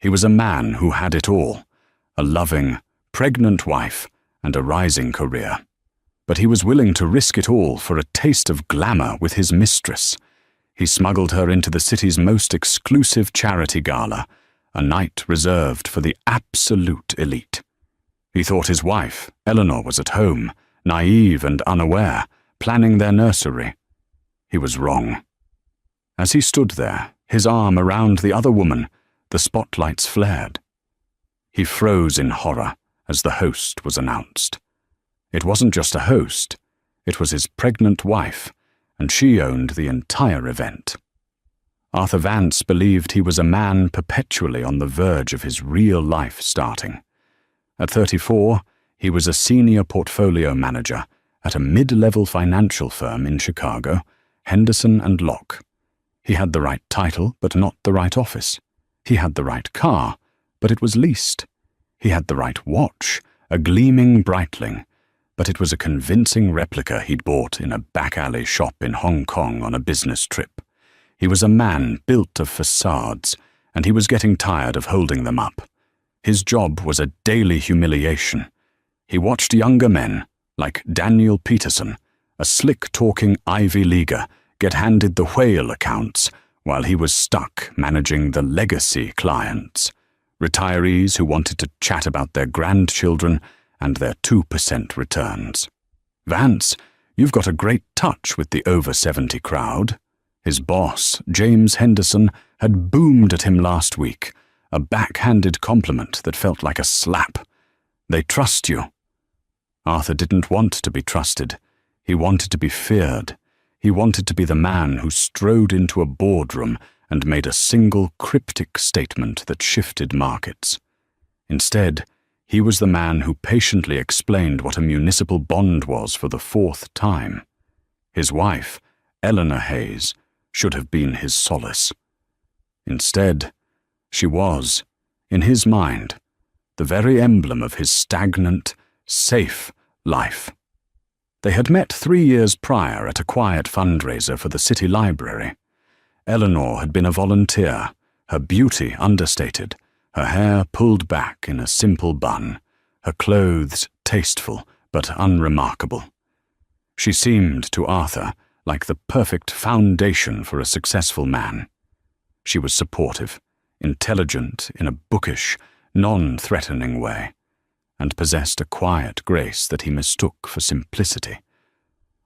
He was a man who had it all, a loving, pregnant wife and a rising career. But he was willing to risk it all for a taste of glamour with his mistress. He smuggled her into the city's most exclusive charity gala, a night reserved for the absolute elite. He thought his wife, Eleanor, was at home, naive and unaware, planning their nursery. He was wrong. As he stood there, his arm around the other woman, the spotlights flared. He froze in horror as the host was announced. It wasn't just a host, it was his pregnant wife, and she owned the entire event. Arthur Vance believed he was a man perpetually on the verge of his real life starting. At 34, he was a senior portfolio manager at a mid-level financial firm in Chicago, Henderson and Locke. He had the right title, but not the right office. He had the right car, but it was leased. He had the right watch, a gleaming Breitling, but it was a convincing replica he'd bought in a back-alley shop in Hong Kong on a business trip. He was a man built of facades, and he was getting tired of holding them up. His job was a daily humiliation. He watched younger men, like Daniel Peterson, a slick-talking Ivy Leaguer, get handed the whale accounts while he was stuck managing the legacy clients, retirees who wanted to chat about their grandchildren and their 2% returns. Vance, you've got a great touch with the over-70 crowd. His boss, James Henderson, had boomed at him last week, a backhanded compliment that felt like a slap. They trust you. Arthur didn't want to be trusted. He wanted to be feared. He wanted to be the man who strode into a boardroom and made a single cryptic statement that shifted markets. Instead, he was the man who patiently explained what a municipal bond was for the 4th time. His wife, Eleanor Hayes, should have been his solace. Instead, she was, in his mind, the very emblem of his stagnant, safe life. They had met 3 years prior at a quiet fundraiser for the city library. Eleanor had been a volunteer, her beauty understated, her hair pulled back in a simple bun, her clothes tasteful but unremarkable. She seemed to Arthur like the perfect foundation for a successful man. She was supportive, intelligent in a bookish, non-threatening way, and possessed a quiet grace that he mistook for simplicity.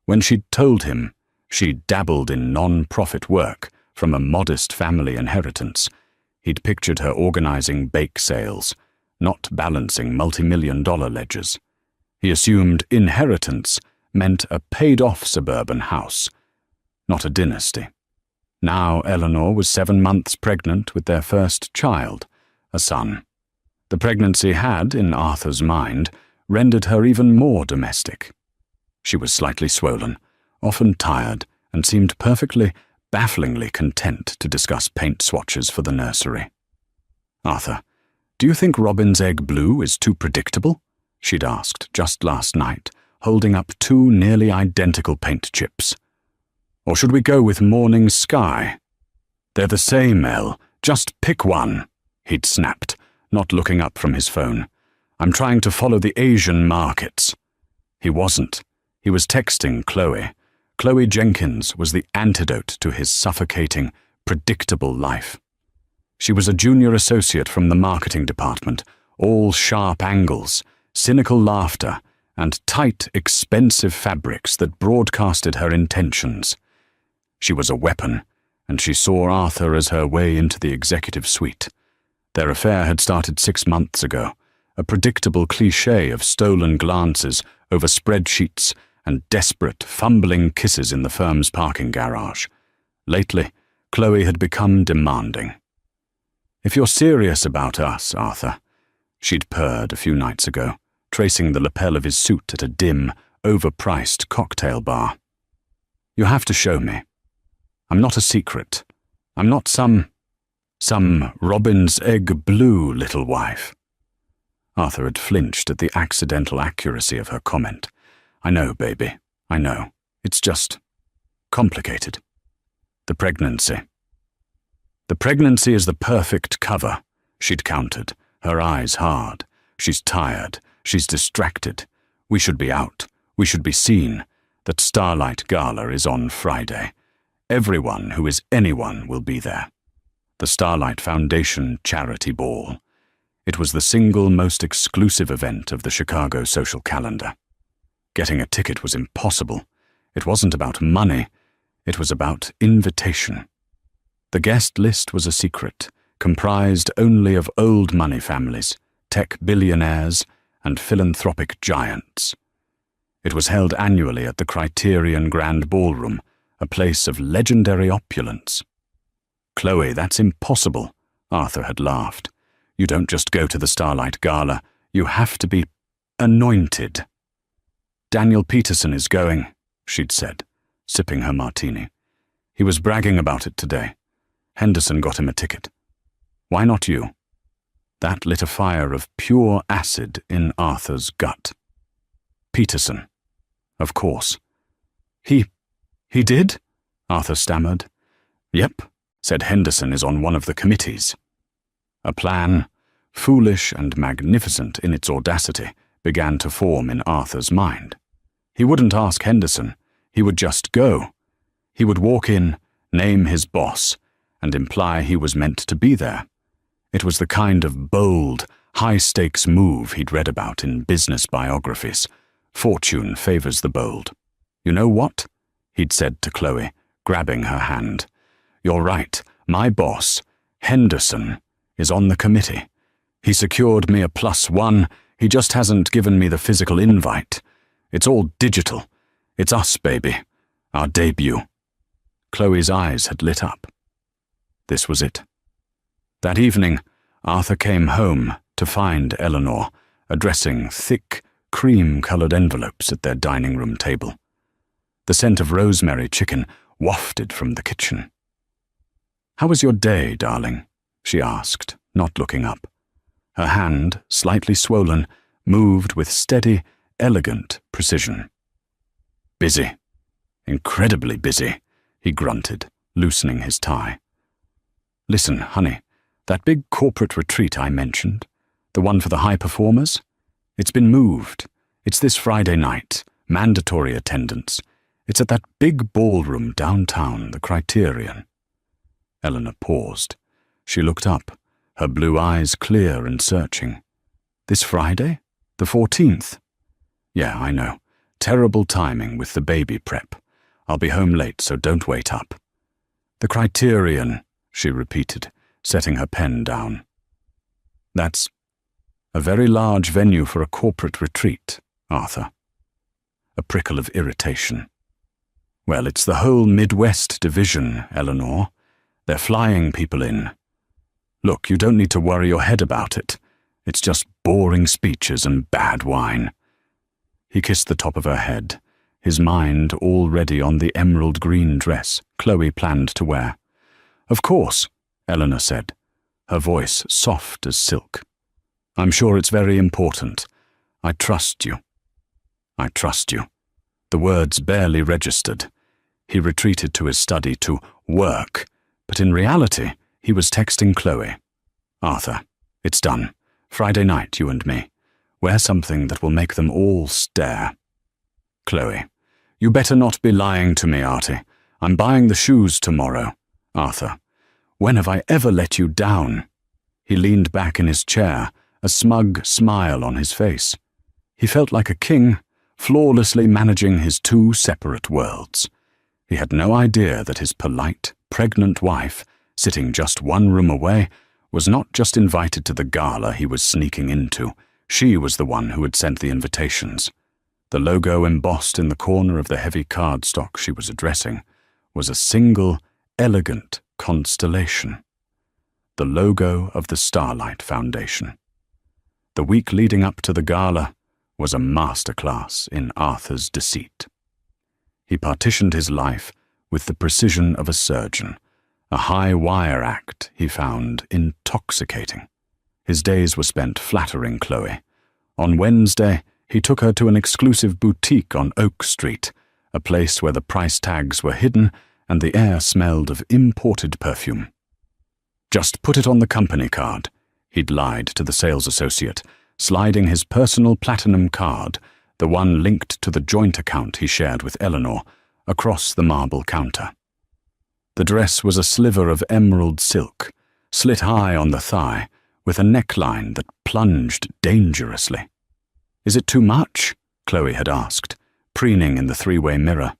When she'd told him she'd dabbled in non-profit work from a modest family inheritance, he'd pictured her organizing bake sales, not balancing multi-million-dollar ledgers. He assumed inheritance meant a paid-off suburban house, not a dynasty. Now Eleanor was 7 months pregnant with their first child, a son. The pregnancy had, in Arthur's mind, rendered her even more domestic. She was slightly swollen, often tired, and seemed perfectly, bafflingly content to discuss paint swatches for the nursery. "Arthur, do you think robin's egg blue is too predictable?" she'd asked just last night, holding up 2 nearly identical paint chips. "Or should we go with morning sky?" "They're the same, Elle. Just pick one," he'd snapped, not looking up from his phone. "I'm trying to follow the Asian markets." He wasn't. He was texting Chloe. Chloe Jenkins was the antidote to his suffocating, predictable life. She was a junior associate from the marketing department, all sharp angles, cynical laughter, and tight, expensive fabrics that broadcasted her intentions. She was a weapon, and she saw Arthur as her way into the executive suite. Their affair had started 6 months ago, a predictable cliché of stolen glances over spreadsheets and desperate, fumbling kisses in the firm's parking garage. Lately, Chloe had become demanding. "If you're serious about us, Arthur," she'd purred a few nights ago, tracing the lapel of his suit at a dim, overpriced cocktail bar. "You have to show me. I'm not a secret. I'm not some robin's egg blue little wife." Arthur had flinched at the accidental accuracy of her comment. "I know, baby. I know. It's just complicated. The pregnancy. The pregnancy is the perfect cover," she'd countered, her eyes hard. She's tired. She's distracted. We should be out. We should be seen. That Starlight Gala is on Friday. Everyone who is anyone will be there. The Starlight Foundation Charity Ball. It was the single most exclusive event of the Chicago social calendar. Getting a ticket was impossible. It wasn't about money. It was about invitation. The guest list was a secret, comprised only of old money families, tech billionaires, and philanthropic giants. It was held annually at the Criterion Grand Ballroom, a place of legendary opulence. "Chloe, that's impossible," Arthur had laughed. "You don't just go to the Starlight Gala. You have to be anointed." "Daniel Peterson is going," she'd said, sipping her martini. "He was bragging about it today. Henderson got him a ticket. Why not you?" That lit a fire of pure acid in Arthur's gut. Peterson. Of course. He did?" Arthur stammered. "Yep," said Henderson is on one of the committees. A plan, foolish and magnificent in its audacity, began to form in Arthur's mind. He wouldn't ask Henderson. He would just go. He would walk in, name his boss, and imply he was meant to be there. It was the kind of bold, high-stakes move he'd read about in business biographies. Fortune favors the bold. "You know what?" he'd said to Chloe, grabbing her hand. "You're right. My boss, Henderson, is on the committee. He secured me a +1. He just hasn't given me the physical invite. It's all digital. It's us, baby. Our debut." Chloe's eyes had lit up. This was it. That evening, Arthur came home to find Eleanor addressing thick, cream-colored envelopes at their dining room table. The scent of rosemary chicken wafted from the kitchen. "How was your day, darling?" she asked, not looking up. Her hand, slightly swollen, moved with steady, elegant precision. "Busy. Incredibly busy," he grunted, loosening his tie. "Listen, honey, that big corporate retreat I mentioned, the one for the high performers, it's been moved. It's this Friday night, mandatory attendance. It's at that big ballroom downtown, the Criterion." Eleanor paused. She looked up, her blue eyes clear and searching. "This Friday? The 14th? Yeah, I know. Terrible timing with the baby prep. I'll be home late, so don't wait up." "The Criterion," she repeated, setting her pen down. "That's a very large venue for a corporate retreat, Arthur." A prickle of irritation. "Well, it's the whole Midwest division, Eleanor. They're flying people in. Look, you don't need to worry your head about it. It's just boring speeches and bad wine." He kissed the top of her head, his mind already on the emerald green dress Chloe planned to wear. "Of course," Eleanor said, her voice soft as silk. "I'm sure it's very important. I trust you." "I trust you." The words barely registered. He retreated to his study to work, but in reality, he was texting Chloe. "Arthur, it's done. Friday night, you and me. Wear something that will make them all stare." Chloe, "You better not be lying to me, Artie. I'm buying the shoes tomorrow." Arthur, "When have I ever let you down?" He leaned back in his chair, a smug smile on his face. He felt like a king, flawlessly managing his two separate worlds. He had no idea that his polite, pregnant wife, sitting just one room away, was not just invited to the gala he was sneaking into. She was the one who had sent the invitations. The logo embossed in the corner of the heavy cardstock she was addressing was a single, elegant constellation. The logo of the Starlight Foundation. The week leading up to the gala was a masterclass in Arthur's deceit. He partitioned his life with the precision of a surgeon, a high-wire act he found intoxicating. His days were spent flattering Chloe. On Wednesday, he took her to an exclusive boutique on Oak Street, a place where the price tags were hidden and the air smelled of imported perfume. "Just put it on the company card," He'd lied to the sales associate, sliding his personal platinum card, the one linked to the joint account he shared with Eleanor, across the marble counter. The dress was a sliver of emerald silk, slit high on the thigh, with a neckline that plunged dangerously. "Is it too much?" Chloe had asked, preening in the three-way mirror.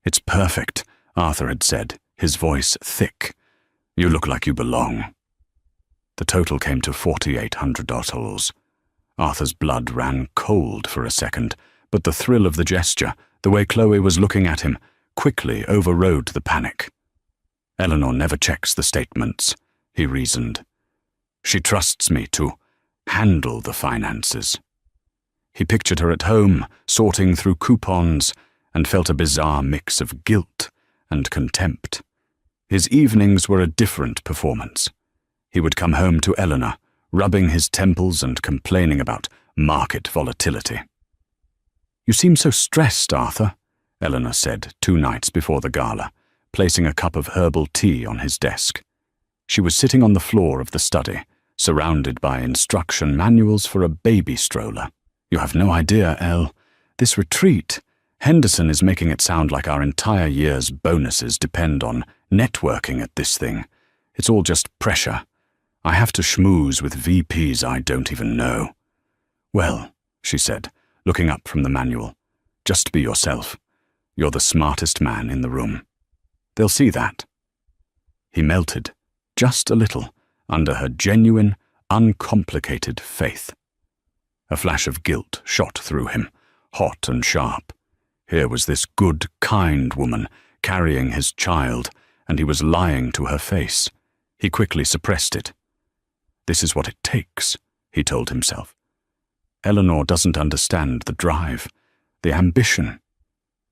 "It's perfect," Arthur had said, his voice thick. "You look like you belong." The total came to $4,800. Arthur's blood ran cold for a second, but the thrill of the gesture, the way Chloe was looking at him, quickly overrode the panic. "Eleanor never checks the statements," he reasoned. "She trusts me to handle the finances." He pictured her at home, sorting through coupons, and felt a bizarre mix of guilt and contempt. His evenings were a different performance. He would come home to Eleanor, rubbing his temples and complaining about market volatility. "You seem so stressed, Arthur," Eleanor said 2 nights before the gala, placing a cup of herbal tea on his desk. She was sitting on the floor of the study, surrounded by instruction manuals for a baby stroller. "You have no idea, Elle. This retreat, Henderson is making it sound like our entire year's bonuses depend on networking at this thing. It's all just pressure. I have to schmooze with VPs I don't even know." "Well," she said, looking up from the manual, "just be yourself. You're the smartest man in the room. They'll see that." He melted, just a little, under her genuine, uncomplicated faith. A flash of guilt shot through him, hot and sharp. Here was this good, kind woman carrying his child, and he was lying to her face. He quickly suppressed it. "This is what it takes," he told himself. "Eleanor doesn't understand the drive, the ambition.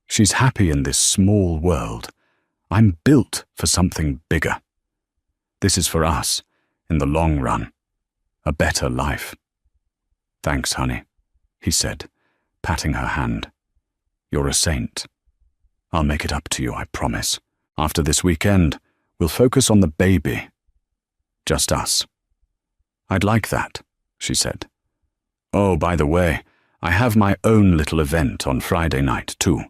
She's happy in this small world. I'm built for something bigger. This is for us, in the long run, a better life." "Thanks, honey," he said, patting her hand. "You're a saint. I'll make it up to you, I promise. After this weekend, we'll focus on the baby. Just us." "I'd like that," she said. "Oh, by the way, I have my own little event on Friday night, too.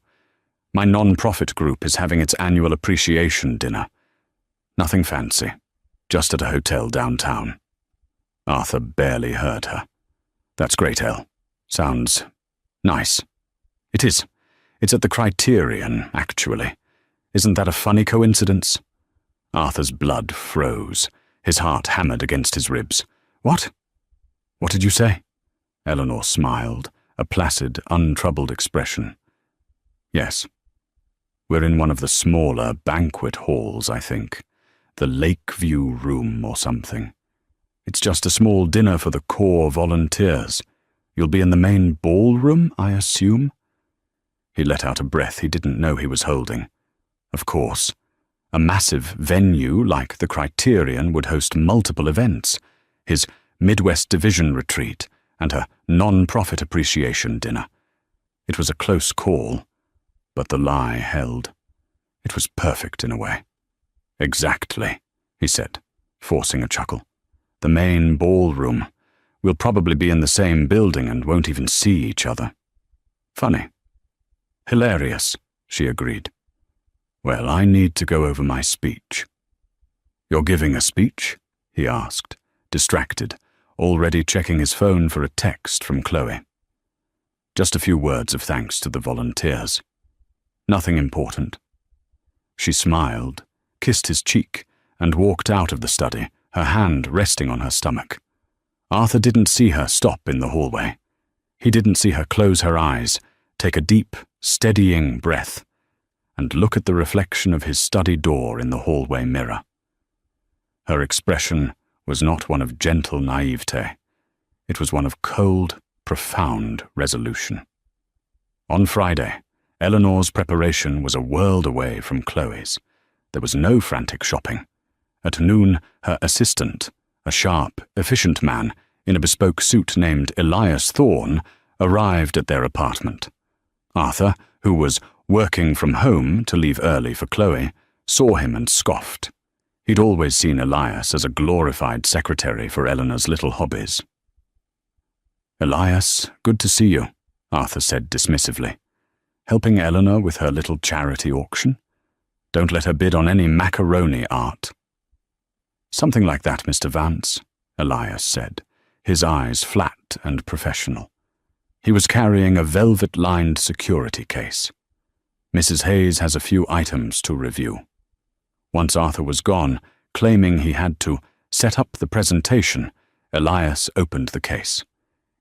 My non-profit group is having its annual appreciation dinner. Nothing fancy, just at a hotel downtown." Arthur barely heard her. "That's great, Elle. Sounds nice." "It is. It's at the Criterion, actually. Isn't that a funny coincidence?" Arthur's blood froze. His heart hammered against his ribs. "What? What did you say?" Eleanor smiled, a placid, untroubled expression. "Yes. We're in one of the smaller banquet halls, I think. The Lakeview Room or something. It's just a small dinner for the core volunteers. You'll be in the main ballroom, I assume?" He let out a breath he didn't know he was holding. Of course. A massive venue like the Criterion would host multiple events. His Midwest Division retreat and her non-profit appreciation dinner. It was a close call, but the lie held. It was perfect in a way. "Exactly," he said, forcing a chuckle. "The main ballroom. We'll probably be in the same building and won't even see each other." "Funny." "Hilarious," she agreed. "Well, I need to go over my speech." "You're giving a speech?" he asked, distracted, already checking his phone for a text from Chloe. "Just a few words of thanks to the volunteers. Nothing important." She smiled, kissed his cheek, and walked out of the study, her hand resting on her stomach. Arthur didn't see her stop in the hallway. He didn't see her close her eyes, take a deep, steadying breath, and look at the reflection of his study door in the hallway mirror. Her expression was not one of gentle naivete. It was one of cold, profound resolution. On Friday, Eleanor's preparation was a world away from Chloe's. There was no frantic shopping. At noon, her assistant, a sharp, efficient man in a bespoke suit named Elias Thorne, arrived at their apartment. Arthur, who was working from home to leave early for Chloe, saw him and scoffed. He'd always seen Elias as a glorified secretary for Eleanor's little hobbies. "Elias, good to see you," Arthur said dismissively. "Helping Eleanor with her little charity auction? Don't let her bid on any macaroni art." "Something like that, Mr. Vance," Elias said, his eyes flat and professional. He was carrying a velvet-lined security case. "Mrs. Hayes has a few items to review." Once Arthur was gone, claiming he had to set up the presentation, Elias opened the case.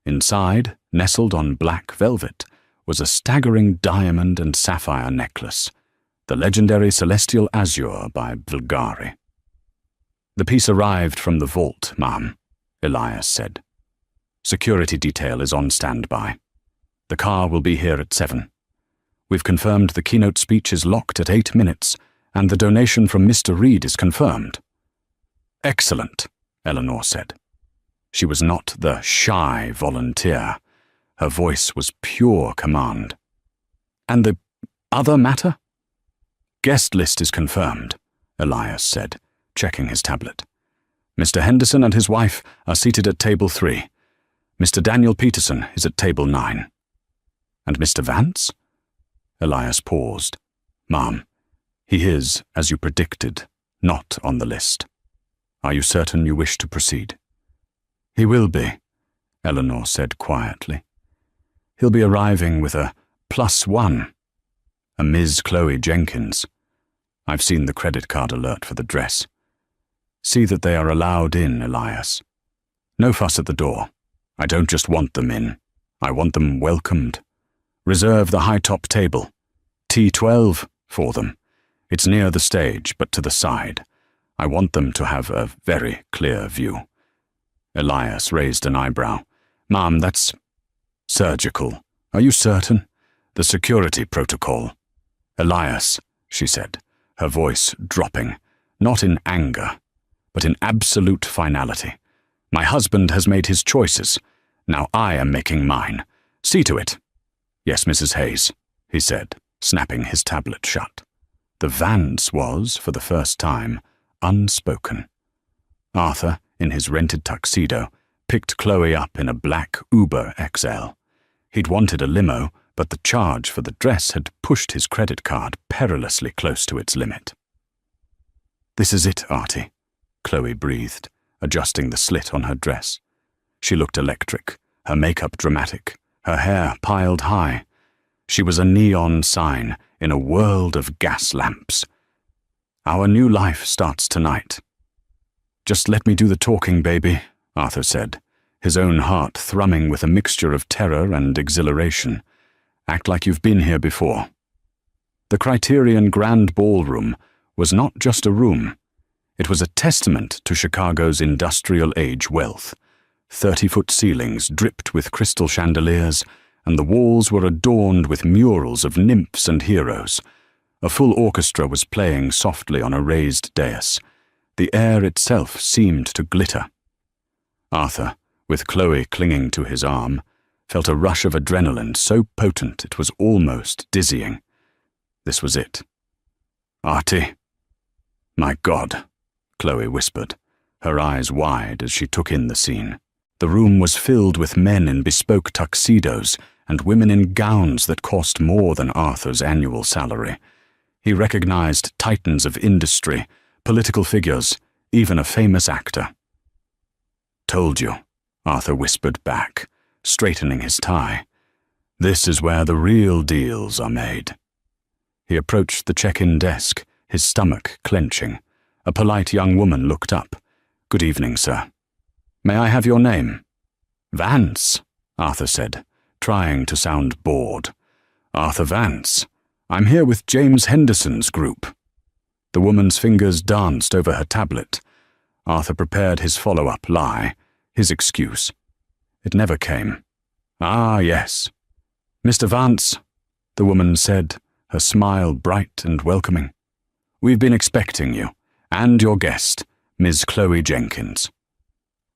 Inside, nestled on black velvet, was a staggering diamond and sapphire necklace, the legendary Celestial Azure by Vulgari. "The piece arrived from the vault, ma'am," Elias said. "Security detail is on standby. The car will be here at 7. We've confirmed the keynote speech is locked at 8 minutes, and the donation from Mr. Reed is confirmed." "Excellent," Eleanor said. She was not the shy volunteer. Her voice was pure command. "And the other matter?" "Guest list is confirmed," Elias said, checking his tablet. "Mr. Henderson and his wife are seated at table 3. Mr. Daniel Peterson is at table 9. "And Mr. Vance?" Elias paused. "Ma'am, he is, as you predicted, not on the list. Are you certain you wish to proceed?" "He will be," Eleanor said quietly. "He'll be arriving with a +1, a Ms. Chloe Jenkins. I've seen the credit card alert for the dress. See that they are allowed in, Elias. No fuss at the door. I don't just want them in. I want them welcomed. Reserve the high-top table. T12 for them. It's near the stage, but to the side. I want them to have a very clear view." Elias raised an eyebrow. "Ma'am, that's surgical. Are you certain? The security protocol." "Elias," she said, her voice dropping, not in anger, but in absolute finality. "My husband has made his choices. Now I am making mine. See to it." "Yes, Mrs. Hayes," he said, snapping his tablet shut. The Vance was, for the first time, unspoken. Arthur, in his rented tuxedo, picked Chloe up in a black Uber XL. He'd wanted a limo, but the charge for the dress had pushed his credit card perilously close to its limit. "This is it, Artie," Chloe breathed, adjusting the slit on her dress. She looked electric, her makeup dramatic, her hair piled high. She was a neon sign in a world of gas lamps. "Our new life starts tonight." "Just let me do the talking, baby," Arthur said, his own heart thrumming with a mixture of terror and exhilaration. "Act like you've been here before." The Criterion Grand Ballroom was not just a room. It was a testament to Chicago's industrial age wealth. 30-foot ceilings dripped with crystal chandeliers, and the walls were adorned with murals of nymphs and heroes. A full orchestra was playing softly on a raised dais. The air itself seemed to glitter. Arthur, with Chloe clinging to his arm, felt a rush of adrenaline so potent it was almost dizzying. This was it. "Artie." "My God," Chloe whispered, her eyes wide as she took in the scene. The room was filled with men in bespoke tuxedos and women in gowns that cost more than Arthur's annual salary. He recognized titans of industry, political figures, even a famous actor. "Told you," Arthur whispered back, straightening his tie. "This is where the real deals are made." He approached the check-in desk, his stomach clenching. A polite young woman looked up. "Good evening, sir. May I have your name?" "Vance," Arthur said, trying to sound bored. "Arthur Vance. I'm here with James Henderson's group." The woman's fingers danced over her tablet. Arthur prepared his follow-up lie, his excuse. It never came. "Ah, yes. Mr. Vance," the woman said, her smile bright and welcoming. "We've been expecting you, and your guest, Ms. Chloe Jenkins."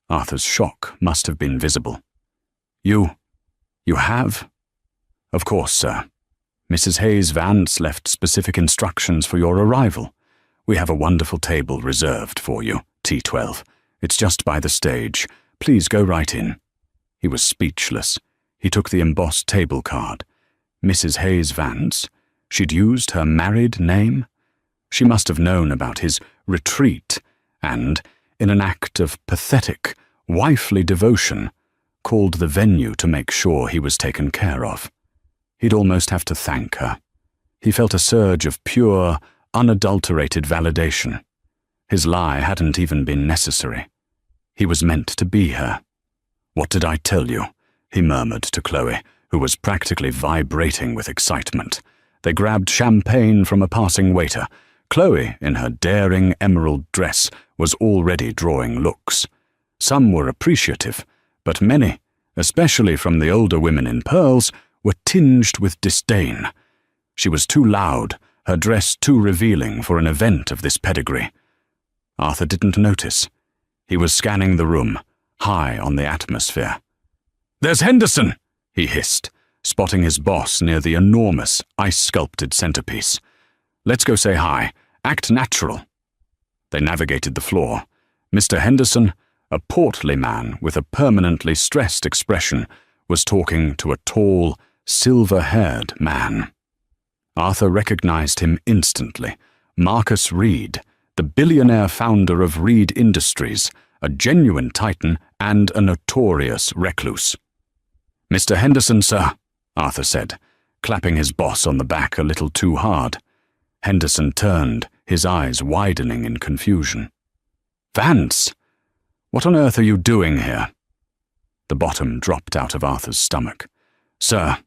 Arthur's shock must have been visible. You have?" "Of course, sir. Mrs. Hayes Vance left specific instructions for your arrival. We have a wonderful table reserved for you, T12. It's just by the stage. Please go right in." He was speechless. He took the embossed table card. Mrs. Hayes Vance? She'd used her married name? She must have known about his retreat and, in an act of pathetic, wifely devotion, called the venue to make sure he was taken care of. He'd almost have to thank her. He felt a surge of pure, unadulterated validation. His lie hadn't even been necessary. He was meant to be her. "What did I tell you?" he murmured to Chloe, who was practically vibrating with excitement. They grabbed champagne from a passing waiter. Chloe, in her daring emerald dress, was already drawing looks. Some were appreciative, but many, especially from the older women in pearls, were tinged with disdain. She was too loud, her dress too revealing for an event of this pedigree. Arthur didn't notice. He was scanning the room, high on the atmosphere. "There's Henderson!" he hissed, spotting his boss near the enormous, ice-sculpted centerpiece. "Let's go say hi. Act natural." They navigated the floor. Mr. Henderson, a portly man with a permanently stressed expression, was talking to a tall, silver-haired man. Arthur recognized him instantly. Marcus Reed, the billionaire founder of Reed Industries, a genuine titan and a notorious recluse. "Mr. Henderson, sir," Arthur said, clapping his boss on the back a little too hard. Henderson turned, his eyes widening in confusion. "Vance! What on earth are you doing here?" The bottom dropped out of Arthur's stomach. "Sir,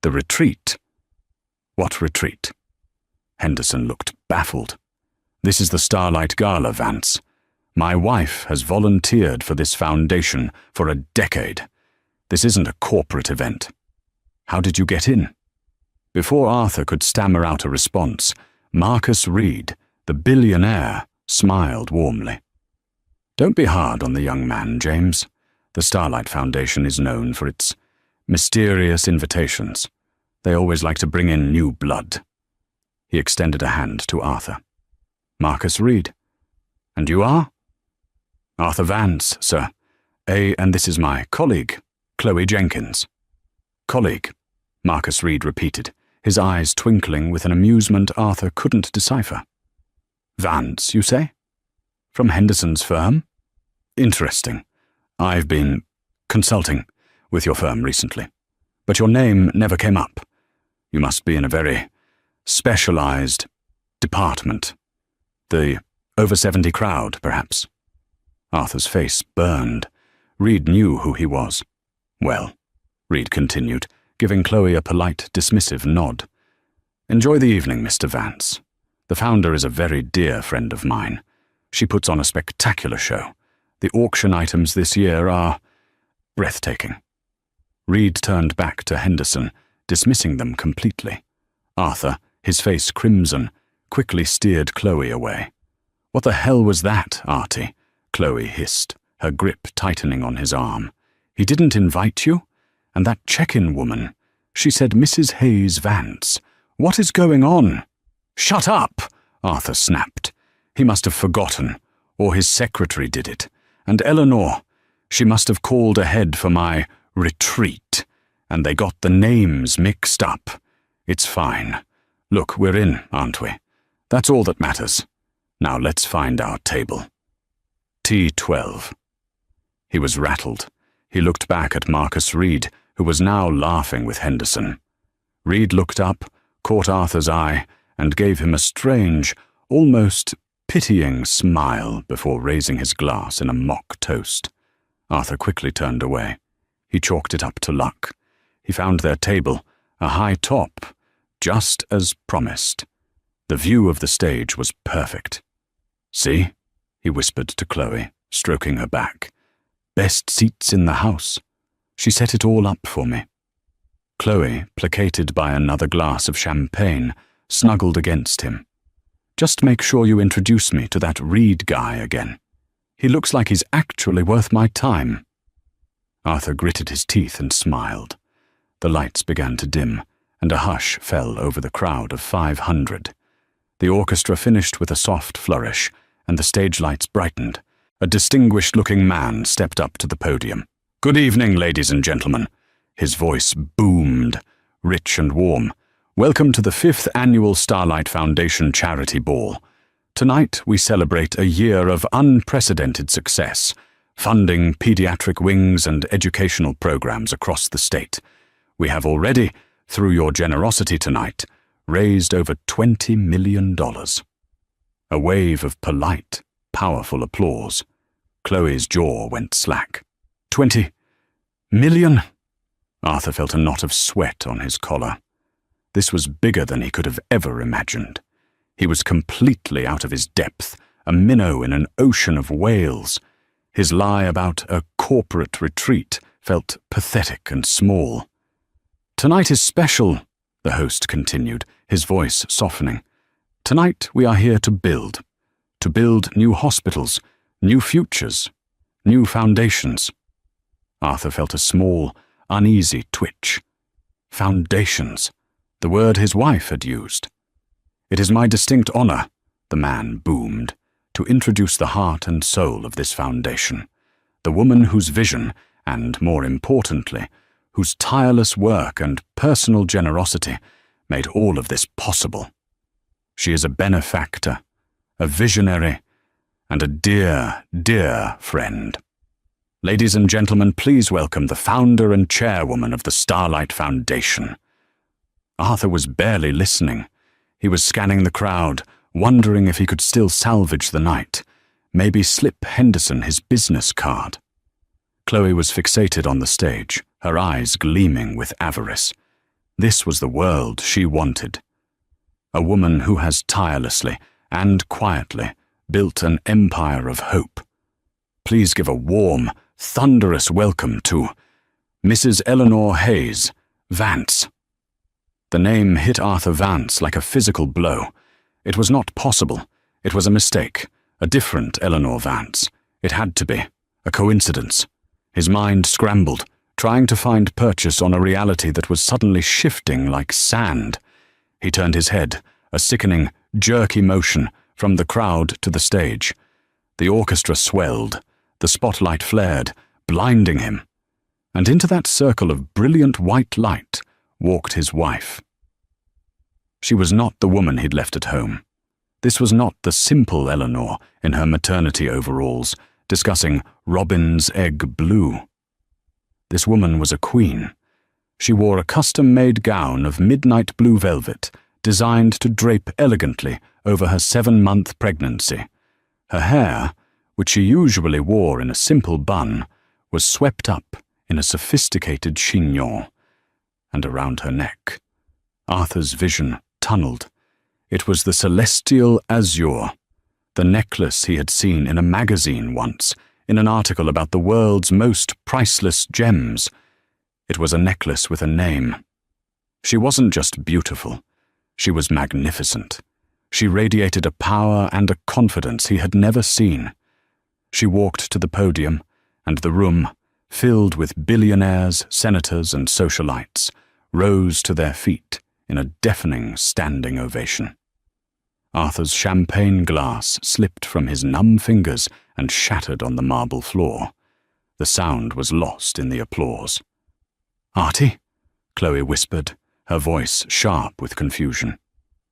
the retreat." "What retreat?" Henderson looked baffled. "This is the Starlight Gala, Vance. My wife has volunteered for this foundation for a decade. This isn't a corporate event. How did you get in?" Before Arthur could stammer out a response, Marcus Reed, the billionaire, smiled warmly. "Don't be hard on the young man, James. The Starlight Foundation is known for its mysterious invitations. They always like to bring in new blood." He extended a hand to Arthur. "Marcus Reed. And you are?" "Arthur Vance, sir. And this is my colleague, Chloe Jenkins." "Colleague," Marcus Reed repeated, his eyes twinkling with an amusement Arthur couldn't decipher. "Vance, you say? From Henderson's firm? Interesting. I've been consulting with your firm recently, but your name never came up. You must be in a very specialized department. The over 70 crowd, perhaps." Arthur's face burned. Reed knew who he was. "Well," Reed continued, giving Chloe a polite, dismissive nod. "Enjoy the evening, Mr. Vance. The founder is a very dear friend of mine. She puts on a spectacular show. The auction items this year are breathtaking." Reed turned back to Henderson, dismissing them completely. Arthur, his face crimson, quickly steered Chloe away. "What the hell was that, Artie?" Chloe hissed, her grip tightening on his arm. "He didn't invite you? And that check-in woman, she said Mrs. Hayes Vance. What is going on?" "Shut up!" Arthur snapped. He must have forgotten, or his secretary did it. And Eleanor, she must have called ahead for my retreat, and they got the names mixed up. It's fine. Look, we're in, aren't we? That's all that matters. Now let's find our table. T12. He was rattled. He looked back at Marcus Reed, who was now laughing with Henderson. Reed looked up, caught Arthur's eye, and gave him a strange, almost pitying smile before raising his glass in a mock toast. Arthur quickly turned away. He chalked it up to luck. He found their table, a high top, just as promised. The view of the stage was perfect. "See?" he whispered to Chloe, stroking her back. "Best seats in the house. She set it all up for me." Chloe, placated by another glass of champagne, snuggled against him. "Just make sure you introduce me to that Reed guy again. He looks like he's actually worth my time." Arthur gritted his teeth and smiled. The lights began to dim, and a hush fell over the crowd of 500. The orchestra finished with a soft flourish, and the stage lights brightened. A distinguished-looking man stepped up to the podium. "Good evening, ladies and gentlemen." His voice boomed, rich and warm. "Welcome to the 5th Annual Starlight Foundation Charity Ball. Tonight we celebrate a year of unprecedented success, funding pediatric wings and educational programs across the state. We have already, through your generosity tonight, raised over $20 million. A wave of polite, powerful applause. Chloe's jaw went slack. 20 million? Arthur felt a knot of sweat on his collar. This was bigger than he could have ever imagined. He was completely out of his depth, a minnow in an ocean of whales. His lie about a corporate retreat felt pathetic and small. "Tonight is special," the host continued, his voice softening. "Tonight we are here to build new hospitals, new futures, new foundations." Arthur felt a small, uneasy twitch. Foundations, the word his wife had used. "It is my distinct honor," the man boomed, "to introduce the heart and soul of this foundation, the woman whose vision, and more importantly, whose tireless work and personal generosity made all of this possible. She is a benefactor, a visionary, and a dear, dear friend. Ladies and gentlemen, please welcome the founder and chairwoman of the Starlight Foundation." Arthur was barely listening. He was scanning the crowd, wondering if he could still salvage the night, maybe slip Henderson his business card. Chloe was fixated on the stage, her eyes gleaming with avarice. This was the world she wanted. A woman who has tirelessly and quietly built an empire of hope. Please give a warm, thunderous welcome to Mrs. Eleanor Hayes Vance. The name hit Arthur Vance like a physical blow. It was not possible. It was a mistake. A different Eleanor Vance. It had to be. A coincidence. His mind scrambled, trying to find purchase on a reality that was suddenly shifting like sand. He turned his head, a sickening, jerky motion, from the crowd to the stage. The orchestra swelled. The spotlight flared, blinding him. And into that circle of brilliant white light walked his wife. She was not the woman he'd left at home. This was not the simple Eleanor in her maternity overalls, discussing Robin's Egg Blue. This woman was a queen. She wore a custom-made gown of midnight blue velvet, designed to drape elegantly over her 7-month pregnancy. Her hair, which she usually wore in a simple bun, was swept up in a sophisticated chignon, and around her neck. Arthur's vision tunneled. It was the celestial azure, the necklace he had seen in a magazine once, in an article about the world's most priceless gems. It was a necklace with a name. She wasn't just beautiful. She was magnificent. She radiated a power and a confidence he had never seen. She walked to the podium, and the room, filled with billionaires, senators, and socialites, rose to their feet in a deafening standing ovation. Arthur's champagne glass slipped from his numb fingers and shattered on the marble floor. The sound was lost in the applause. "Artie?" Chloe whispered, her voice sharp with confusion.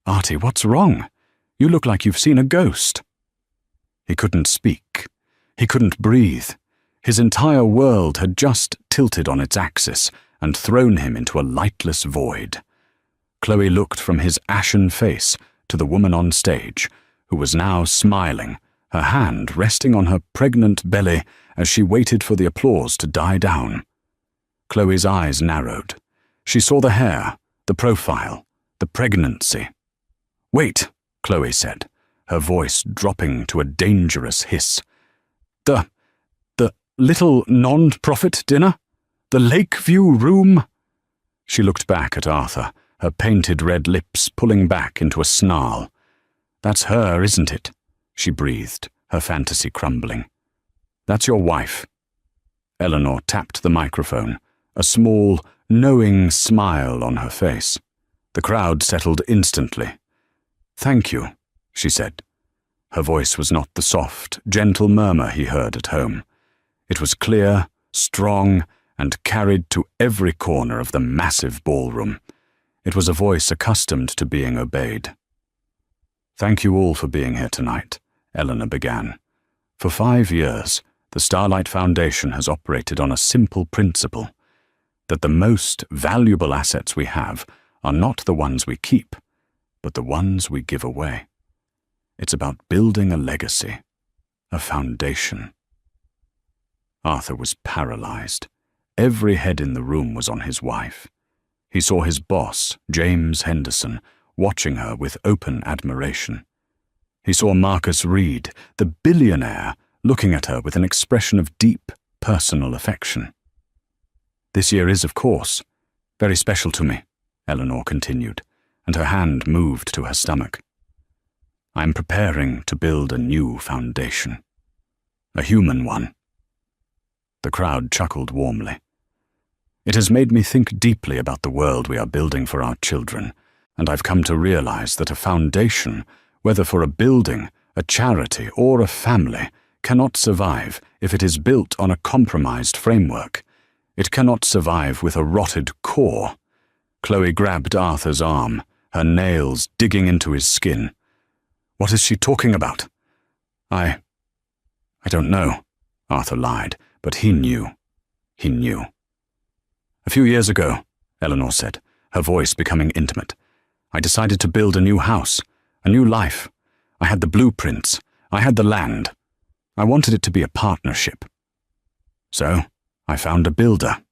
"Artie, what's wrong? You look like you've seen a ghost." He couldn't speak. He couldn't breathe. His entire world had just tilted on its axis and thrown him into a lightless void. Chloe looked from his ashen face to the woman on stage, who was now smiling, her hand resting on her pregnant belly as she waited for the applause to die down. Chloe's eyes narrowed. She saw the hair, the profile, the pregnancy. "Wait," Chloe said, her voice dropping to a dangerous hiss. The little non-profit dinner? The Lakeview room?" She looked back at Arthur, her painted red lips pulling back into a snarl. "That's her, isn't it?" she breathed, her fantasy crumbling. "That's your wife." Eleanor tapped the microphone, a small, knowing smile on her face. The crowd settled instantly. "Thank you," she said. Her voice was not the soft, gentle murmur he heard at home. It was clear, strong, and carried to every corner of the massive ballroom. It was a voice accustomed to being obeyed. "Thank you all for being here tonight," Eleanor began. "For 5 years, the Starlight Foundation has operated on a simple principle, that the most valuable assets we have are not the ones we keep, but the ones we give away. It's about building a legacy, a foundation." Arthur was paralyzed. Every head in the room was on his wife. He saw his boss, James Henderson, watching her with open admiration. He saw Marcus Reed, the billionaire, looking at her with an expression of deep, personal affection. "This year is, of course, very special to me," Eleanor continued, and her hand moved to her stomach. "I am preparing to build a new foundation. A human one." The crowd chuckled warmly. "It has made me think deeply about the world we are building for our children, and I've come to realize that a foundation, whether for a building, a charity, or a family, cannot survive if it is built on a compromised framework. It cannot survive with a rotted core." Chloe grabbed Arthur's arm, her nails digging into his skin. "What is she talking about?" I don't know," Arthur lied, but he knew. He knew. "A few years ago," Eleanor said, her voice becoming intimate, "I decided to build a new house, a new life. I had the blueprints. I had the land. I wanted it to be a partnership. So I found a builder.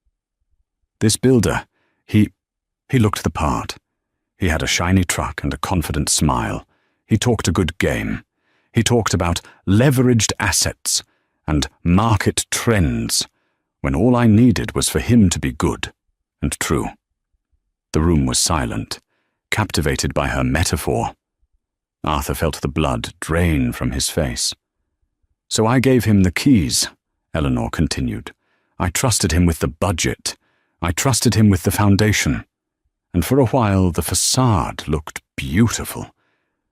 This builder, he looked the part. He had a shiny truck and a confident smile. He talked a good game. He talked about leveraged assets and market trends, when all I needed was for him to be good and true." The room was silent, captivated by her metaphor. Arthur felt the blood drain from his face. "So I gave him the keys," Eleanor continued. "I trusted him with the budget. I trusted him with the foundation. And for a while the facade looked beautiful.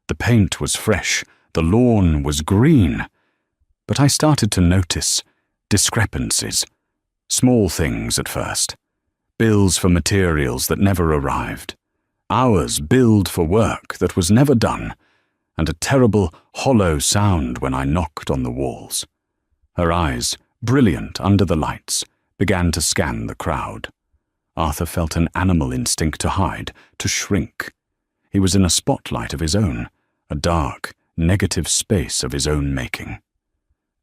The paint was fresh, the lawn was green. But I started to notice discrepancies, small things at first. Bills for materials that never arrived. Hours billed for work that was never done. And a terrible, hollow sound when I knocked on the walls." Her eyes, brilliant under the lights, began to scan the crowd. Arthur felt an animal instinct to hide, to shrink. He was in a spotlight of his own, a dark, negative space of his own making.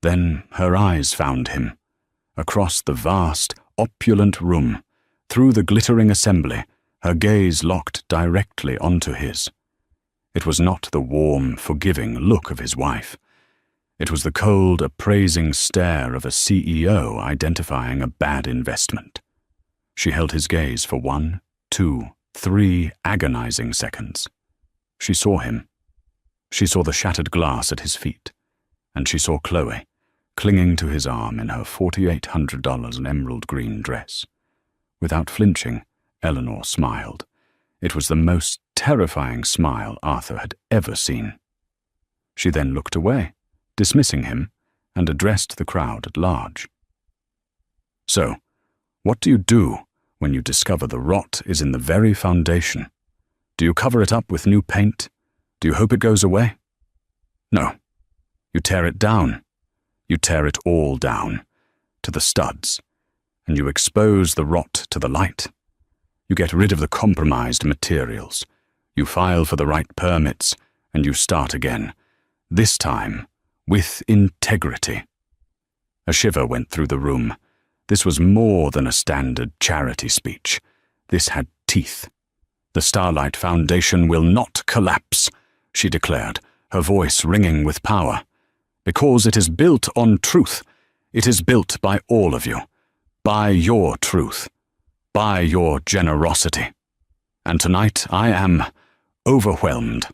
Then her eyes found him. Across the vast, opulent room, through the glittering assembly, her gaze locked directly onto his. It was not the warm, forgiving look of his wife. It was the cold, appraising stare of a CEO identifying a bad investment. She held his gaze for 1, 2, 3 agonizing seconds. She saw him. She saw the shattered glass at his feet, and she saw Chloe, clinging to his arm in her $4,800 emerald green dress. Without flinching, Eleanor smiled. It was the most terrifying smile Arthur had ever seen. She then looked away, dismissing him, and addressed the crowd at large. "So, what do you do when you discover the rot is in the very foundation? Do you cover it up with new paint? Do you hope it goes away? No. You tear it down. You tear it all down, to the studs, and you expose the rot to the light. You get rid of the compromised materials. You file for the right permits, and you start again, this time with integrity." A shiver went through the room. This was more than a standard charity speech. This had teeth. "The Starlight Foundation will not collapse," she declared, her voice ringing with power. "Because it is built on truth. It is built by all of you. By your truth. By your generosity. And tonight I am overwhelmed.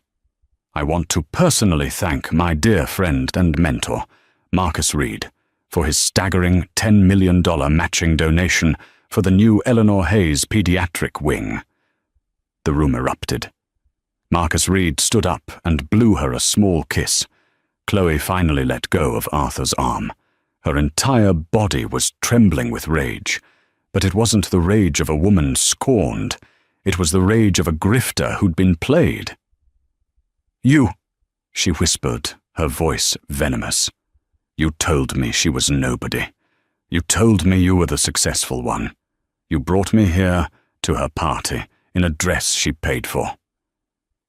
I want to personally thank my dear friend and mentor, Marcus Reed, for his staggering $10 million matching donation for the new Eleanor Hayes pediatric wing." The room erupted. Marcus Reed stood up and blew her a small kiss. Chloe finally let go of Arthur's arm. Her entire body was trembling with rage. But it wasn't the rage of a woman scorned. It was the rage of a grifter who'd been played. "You," she whispered, her voice venomous. "You told me she was nobody. You told me you were the successful one. You brought me here to her party in a dress she paid for."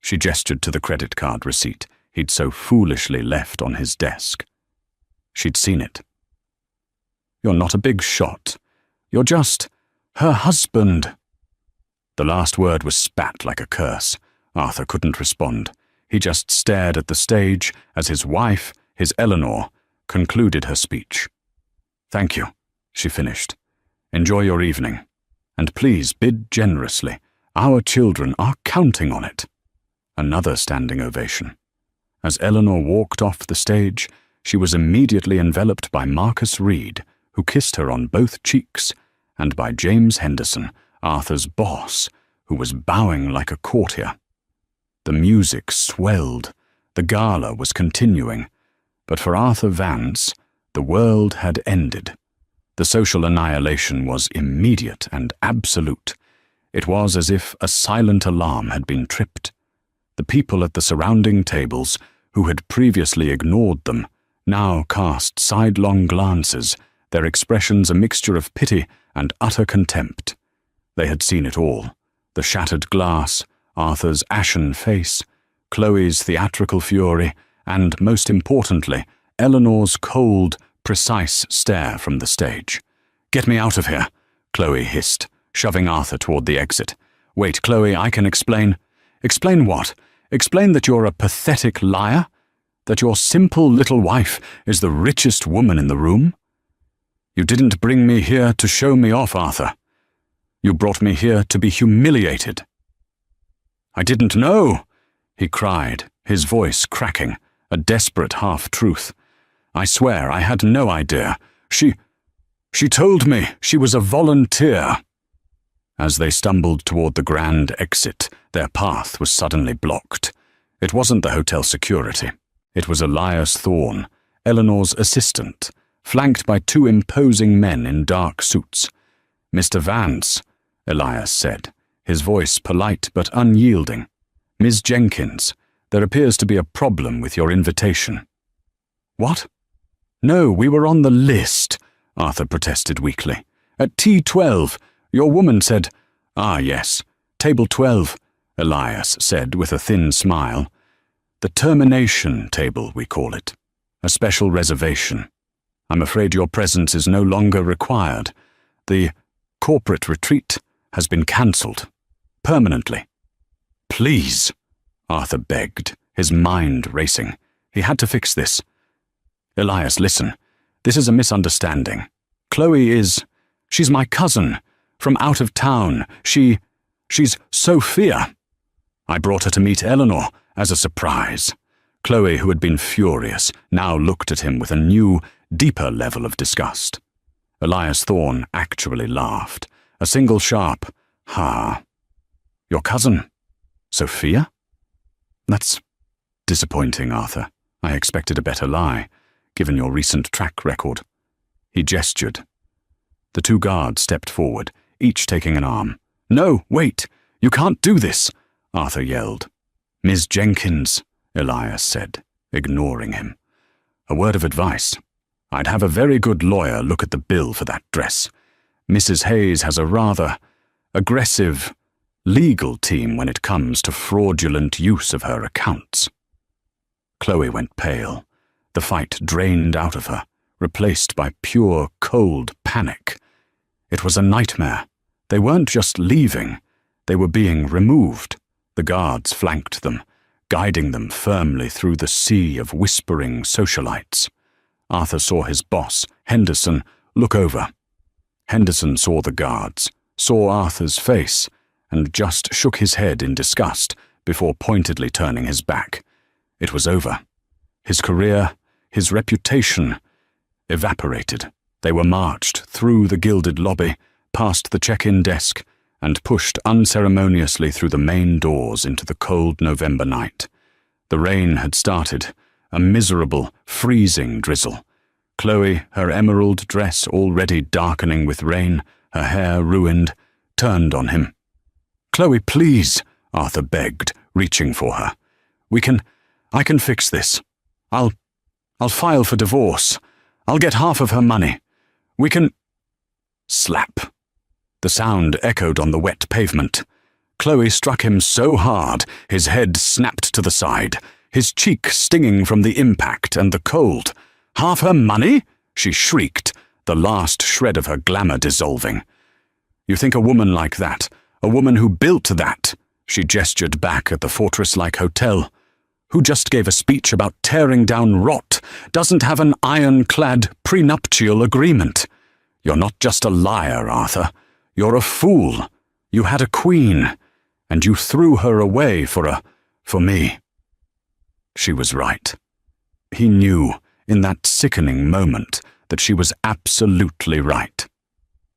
She gestured to the credit card receipt he'd so foolishly left on his desk. She'd seen it. "You're not a big shot. You're just her husband." The last word was spat like a curse. Arthur couldn't respond. He just stared at the stage as his wife, his Eleanor, concluded her speech. "Thank you," she finished. "Enjoy your evening. And please bid generously. Our children are counting on it." Another standing ovation. As Eleanor walked off the stage, she was immediately enveloped by Marcus Reed, who kissed her on both cheeks, and by James Henderson, Arthur's boss, who was bowing like a courtier. The music swelled. The gala was continuing. But for Arthur Vance, the world had ended. The social annihilation was immediate and absolute. It was as if a silent alarm had been tripped. The people at the surrounding tables, who had previously ignored them, now cast sidelong glances, their expressions a mixture of pity and utter contempt. They had seen it all: the shattered glass, Arthur's ashen face, Chloe's theatrical fury, and, most importantly, Eleanor's cold, precise stare from the stage. "Get me out of here," Chloe hissed, shoving Arthur toward the exit. "Wait, Chloe, I can explain." "Explain what? Explain that you're a pathetic liar? That your simple little wife is the richest woman in the room? You didn't bring me here to show me off, Arthur. You brought me here to be humiliated." "I didn't know," he cried, his voice cracking, a desperate half-truth. "I swear I had no idea. She told me she was a volunteer." As they stumbled toward the grand exit, their path was suddenly blocked. It wasn't the hotel security. It was Elias Thorne, Eleanor's assistant, flanked by two imposing men in dark suits. "Mr. Vance," Elias said, his voice polite but unyielding. "Ms. Jenkins, there appears to be a problem with your invitation." "What?" "No, we were on the list," Arthur protested weakly. "At T12, your woman said—" "Ah, yes, table 12, Elias said with a thin smile. "The termination table, we call it. A special reservation. I'm afraid your presence is no longer required. The corporate retreat has been cancelled. Permanently." "Please," Arthur begged, his mind racing. He had to fix this. "Elias, listen. This is a misunderstanding. Chloe she's my cousin, from out of town. She's Sophia. I brought her to meet Eleanor as a surprise." Chloe, who had been furious, now looked at him with a new, deeper level of disgust. Elias Thorne actually laughed, a single sharp, "Ha. Your cousin? Sophia? That's disappointing, Arthur. I expected a better lie, given your recent track record." He gestured. The two guards stepped forward, each taking an arm. "No, wait! You can't do this!" Arthur yelled. "Ms. Jenkins," Elias said, ignoring him. "A word of advice. I'd have a very good lawyer look at the bill for that dress. Mrs. Hayes has a rather aggressive legal team when it comes to fraudulent use of her accounts." Chloe went pale. The fight drained out of her, replaced by pure, cold panic. It was a nightmare. They weren't just leaving. They were being removed. The guards flanked them, guiding them firmly through the sea of whispering socialites. Arthur saw his boss, Henderson, look over. Henderson saw the guards, saw Arthur's face, and just shook his head in disgust before pointedly turning his back. It was over. His career, his reputation, evaporated. They were marched through the gilded lobby, past the check-in desk, and pushed unceremoniously through the main doors into the cold November night. The rain had started, a miserable, freezing drizzle. Chloe, her emerald dress already darkening with rain, her hair ruined, turned on him. "Chloe, please," Arthur begged, reaching for her. I can fix this. I'll file for divorce. I'll get half of her money. We can—" Slap. The sound echoed on the wet pavement. Chloe struck him so hard, his head snapped to the side, his cheek stinging from the impact and the cold. "Half her money?" she shrieked, the last shred of her glamour dissolving. "You think a woman like that, a woman who built that," she gestured back at the fortress-like hotel, "who just gave a speech about tearing down rot, doesn't have an ironclad prenuptial agreement. You're not just a liar, Arthur. You're a fool. You had a queen, and you threw her away for me." She was right. He knew, in that sickening moment, that she was absolutely right.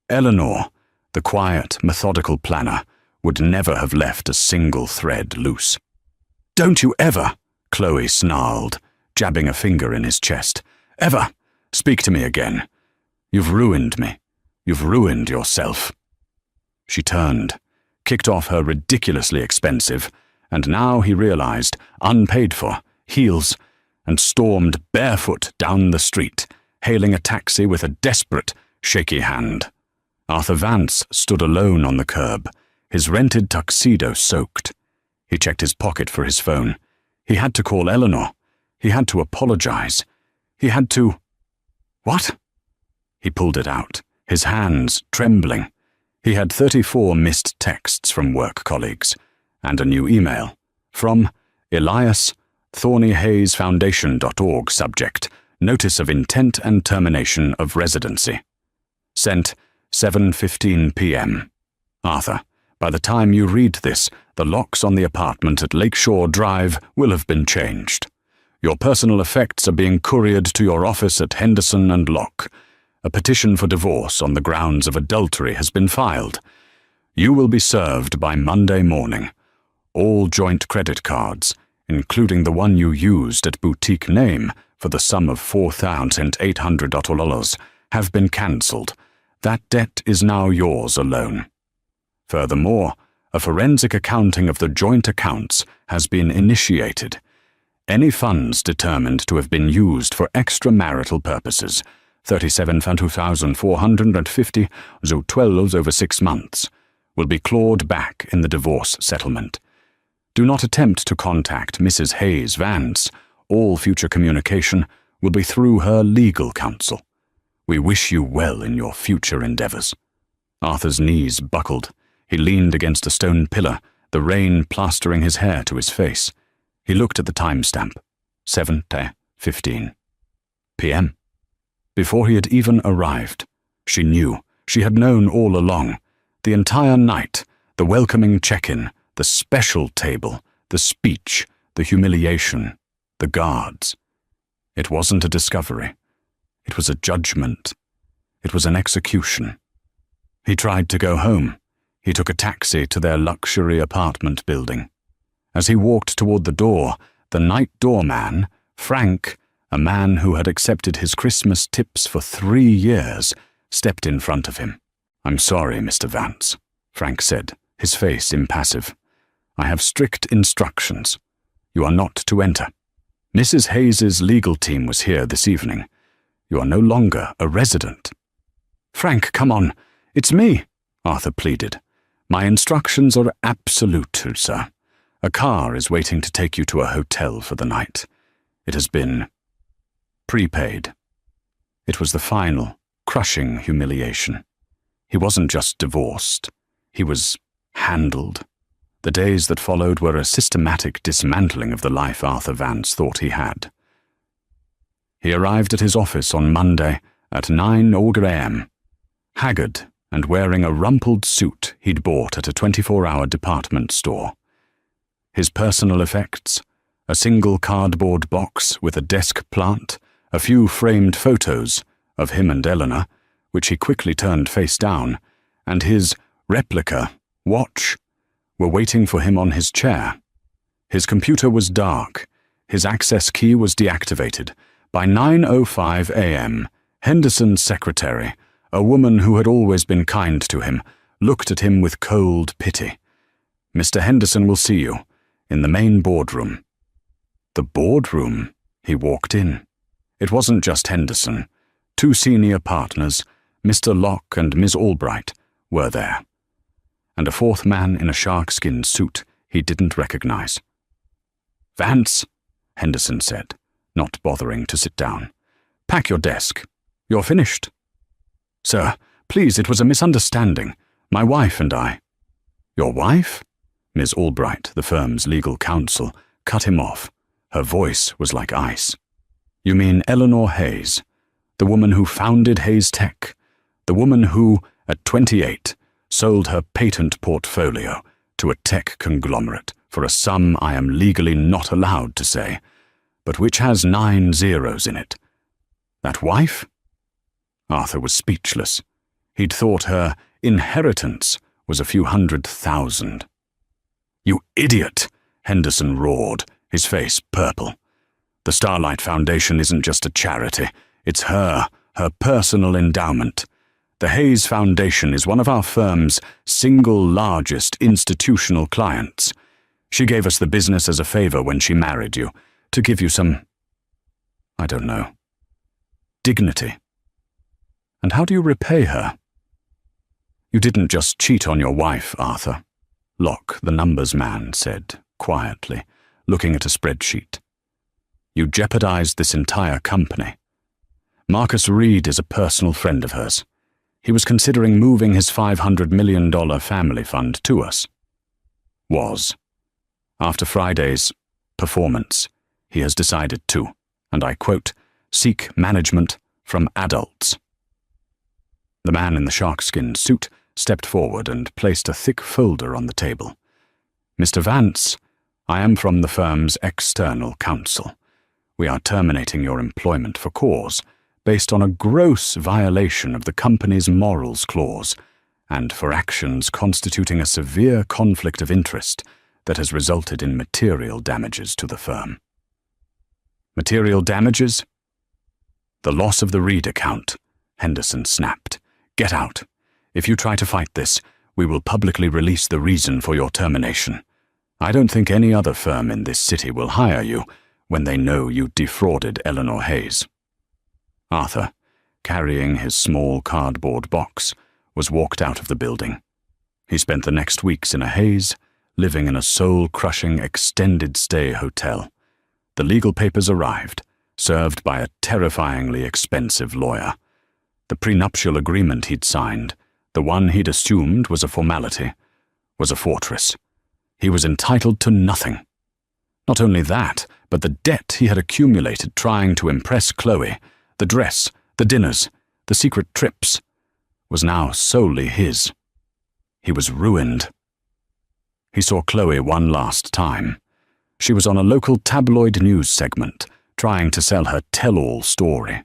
Eleanor, the quiet, methodical planner, would never have left a single thread loose. "Don't you ever," Chloe snarled, jabbing a finger in his chest, "ever speak to me again. You've ruined me. You've ruined yourself." She turned, kicked off her ridiculously expensive, and now he realized, unpaid for, heels, and stormed barefoot down the street, hailing a taxi with a desperate, shaky hand. Arthur Vance stood alone on the curb, his rented tuxedo soaked. He checked his pocket for his phone. He had to call Eleanor. He had to apologize. He had to— What? He pulled it out, his hands trembling. He had 34 missed texts from work colleagues, and a new email from Elias, thornyhayesfoundation.org, subject, Notice of Intent and Termination of Residency. Sent 7:15 p.m. Arthur, by the time you read this, the locks on the apartment at Lakeshore Drive will have been changed. Your personal effects are being couriered to your office at Henderson and Locke. A petition for divorce on the grounds of adultery has been filed. You will be served by Monday morning. All joint credit cards, including the one you used at Boutique Name for the sum of $4,800, have been cancelled. That debt is now yours alone. Furthermore, a forensic accounting of the joint accounts has been initiated. Any funds determined to have been used for extramarital purposes, $37,450, 12 over 6 months, will be clawed back in the divorce settlement. Do not attempt to contact Mrs. Hayes Vance. All future communication will be through her legal counsel. We wish you well in your future endeavors. Arthur's knees buckled. He leaned against a stone pillar, the rain plastering his hair to his face. He looked at the timestamp, 7:15 p.m. Before he had even arrived, she knew, she had known all along, the entire night, the welcoming check-in, the special table, the speech, the humiliation, the guards. It wasn't a discovery. It was a judgment. It was an execution. He tried to go home. He took a taxi to their luxury apartment building. As he walked toward the door, the night doorman, Frank, a man who had accepted his Christmas tips for 3 years, stepped in front of him. "I'm sorry, Mr. Vance," Frank said, his face impassive. "I have strict instructions. You are not to enter. Mrs. Hayes's legal team was here this evening. You are no longer a resident." "Frank, come on. It's me," Arthur pleaded. "My instructions are absolute, sir. A car is waiting to take you to a hotel for the night. It has been prepaid." It was the final, crushing humiliation. He wasn't just divorced. He was handled. The days that followed were a systematic dismantling of the life Arthur Vance thought he had. He arrived at his office on Monday at 9 a.m., haggard and wearing a rumpled suit he'd bought at a 24-hour department store. His personal effects, a single cardboard box with a desk plant, a few framed photos of him and Eleanor, which he quickly turned face down, and his replica watch were waiting for him on his chair. His computer was dark. His access key was deactivated. By 9:05 a.m., Henderson's secretary, a woman who had always been kind to him, looked at him with cold pity. "Mr. Henderson will see you, in the main boardroom." The boardroom? He walked in. It wasn't just Henderson. 2 senior partners, Mr. Locke and Miss Albright, were there. And a 4th man in a sharkskin suit he didn't recognize. "Vance," Henderson said, not bothering to sit down. "Pack your desk. You're finished." "Sir, please, it was a misunderstanding. My wife and I." "Your wife?" Miss Albright, the firm's legal counsel, cut him off. Her voice was like ice. "You mean Eleanor Hayes, the woman who founded Hayes Tech, the woman who, at 28, sold her patent portfolio to a tech conglomerate for a sum I am legally not allowed to say, but which has 9 zeros in it. That wife?" Arthur was speechless. He'd thought her inheritance was a few $100,000. "You idiot!" Henderson roared, his face purple. "The Starlight Foundation isn't just a charity. It's her personal endowment. The Hayes Foundation is one of our firm's single largest institutional clients. She gave us the business as a favor when she married you, to give you some, I don't know, dignity. And how do you repay her?" "You didn't just cheat on your wife, Arthur," Locke, the numbers man, said quietly, looking at a spreadsheet. "You jeopardized this entire company. Marcus Reed is a personal friend of hers. He was considering moving his $500 million family fund to us. Was. After Friday's performance, he has decided to, and I quote, seek management from adults." The man in the sharkskin suit stepped forward and placed a thick folder on the table. "Mr. Vance, I am from the firm's external counsel. We are terminating your employment for cause, based on a gross violation of the company's morals clause, and for actions constituting a severe conflict of interest that has resulted in material damages to the firm." "Material damages?" "The loss of the Reed account," Henderson snapped. "Get out. If you try to fight this, we will publicly release the reason for your termination. I don't think any other firm in this city will hire you when they know you defrauded Eleanor Hayes." Arthur, carrying his small cardboard box, was walked out of the building. He spent the next weeks in a haze, living in a soul-crushing extended-stay hotel. The legal papers arrived, served by a terrifyingly expensive lawyer. The prenuptial agreement he'd signed, the one he'd assumed was a formality, was a fortress. He was entitled to nothing. Not only that, but the debt he had accumulated trying to impress Chloe, the dress, the dinners, the secret trips, was now solely his. He was ruined. He saw Chloe one last time. She was on a local tabloid news segment, trying to sell her tell-all story.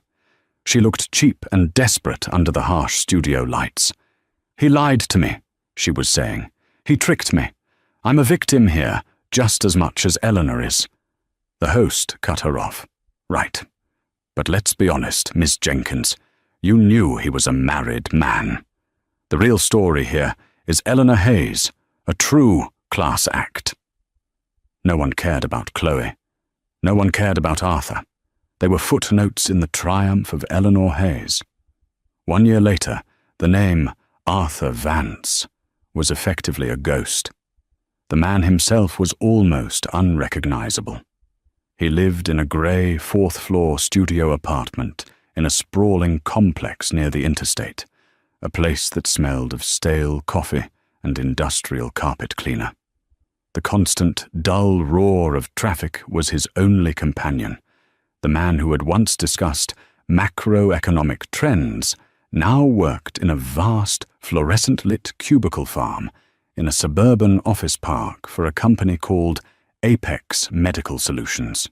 She looked cheap and desperate under the harsh studio lights. "He lied to me," she was saying. "He tricked me. I'm a victim here, just as much as Eleanor is." The host cut her off. "Right. But let's be honest, Miss Jenkins. You knew he was a married man. The real story here is Eleanor Hayes, a true class act." No one cared about Chloe. No one cared about Arthur. They were footnotes in the triumph of Eleanor Hayes. 1 year later, the name Arthur Vance was effectively a ghost. The man himself was almost unrecognizable. He lived in a grey 4th-floor studio apartment in a sprawling complex near the interstate, a place that smelled of stale coffee and industrial carpet cleaner. The constant, dull roar of traffic was his only companion. The man who had once discussed macroeconomic trends now worked in a vast, fluorescent-lit cubicle farm in a suburban office park for a company called Apex Medical Solutions.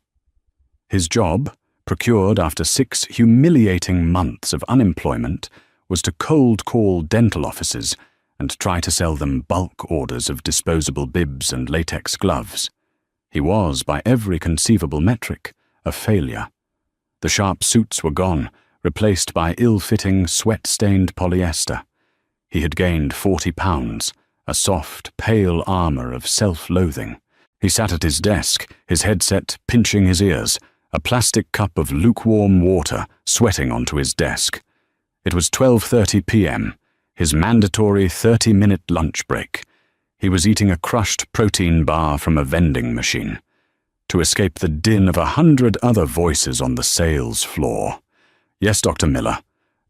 His job, procured after 6 humiliating months of unemployment, was to cold call dental offices and try to sell them bulk orders of disposable bibs and latex gloves. He was, by every conceivable metric, a failure. The sharp suits were gone, replaced by ill-fitting, sweat-stained polyester. He had gained 40 pounds, a soft, pale armor of self-loathing. He sat at his desk, his headset pinching his ears, a plastic cup of lukewarm water sweating onto his desk. It was 12:30 p.m., his mandatory 30-minute lunch break. He was eating a crushed protein bar from a vending machine, to escape the din of 100 other voices on the sales floor. Yes, Dr. Miller,